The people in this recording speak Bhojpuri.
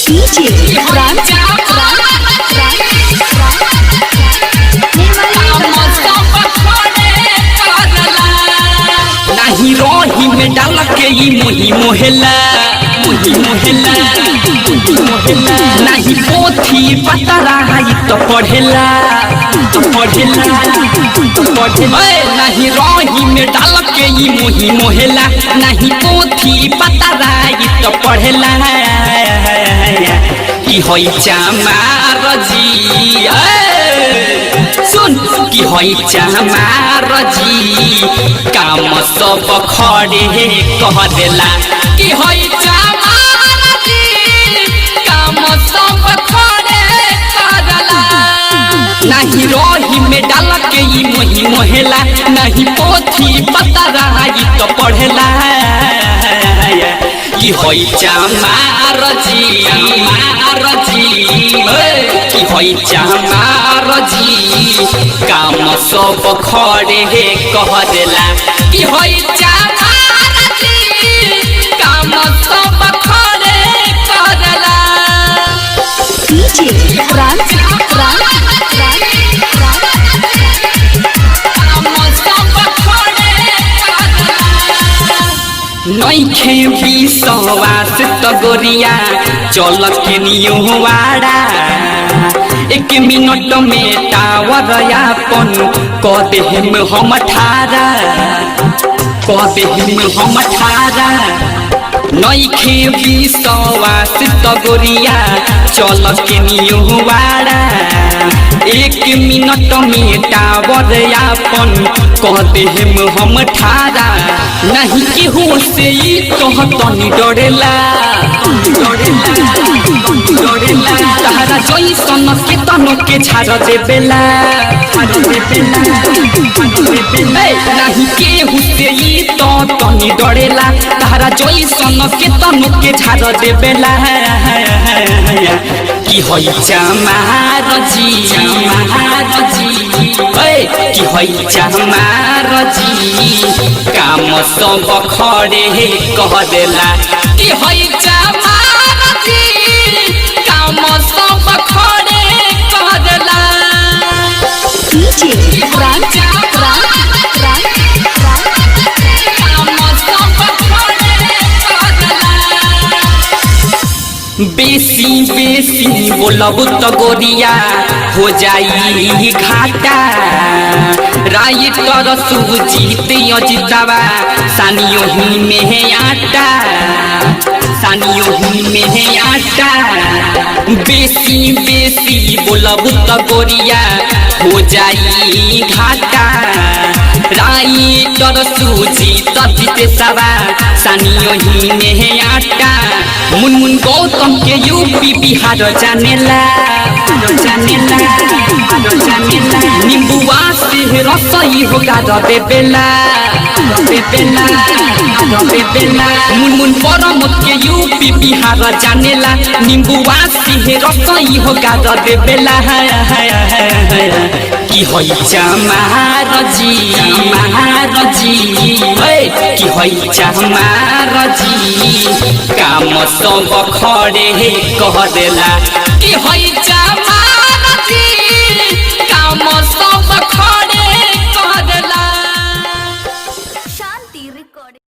DJ Ran नहीं रोही में डाल के ई मोही मोहला नहीं पोथी पतरा तो पढ़ेला नहीं रोही में डाल के ई मोही मोहला नहीं पोथी पतरा तो पढ़ेला की होई चमार जी सुन की होई चमार जी काम सब खड़े कह देला की होई चमार जी काम सब खड़े कह देला नहीं रोही में डाल के ई मोही मोहला नहीं पोथी पतरा तो पढ़ेला की होई चमार जी की होई चमार जी काम सब खड़े कह देला की होई चमार जी काम सब खड़े कह देला DJ Ran नइखे विश्वास त गोरिया चल के नियुवाड़ा 1 मिनट में टावर यापन क देहम हम ठारा नइखे विश्वास त गोरिया चल के नियुवाड़ा 1 मिनट में टावर यापन कह देहम हम ठारा नहीं केहू से ई कहतनी डरेला तारा जैसन के तनो के झाड़ देबेला नहीं केहू से ई तनी डरेला तारा जैसन के तनो के झाड़ देबेला की होई चमार जी की होई चमार जी काम सब खड़े कह देला की होई चमार जी काम सब खड़े कह देला DJ Ran बेसी बोलब तो गोरिया हो जाई घाटा राइटर सुजीत अजितवा सानियों ही में आटा बेसी बोलब तो गोरिया हो जाई घाटा राइटर सुजीत अजितवा सानियों ही में आटा मुनमुन गौतम के यूपी बिहार जानेला निम्बुआ से रसोई होगा देबेला मुनमुन परमत के यूपी बिहार जानेला निम्बुआ से रसोई होगा देबेला की होई चमार जी की होई चमार जी काम सब खड़े कह देला की होई चमार जी काम सब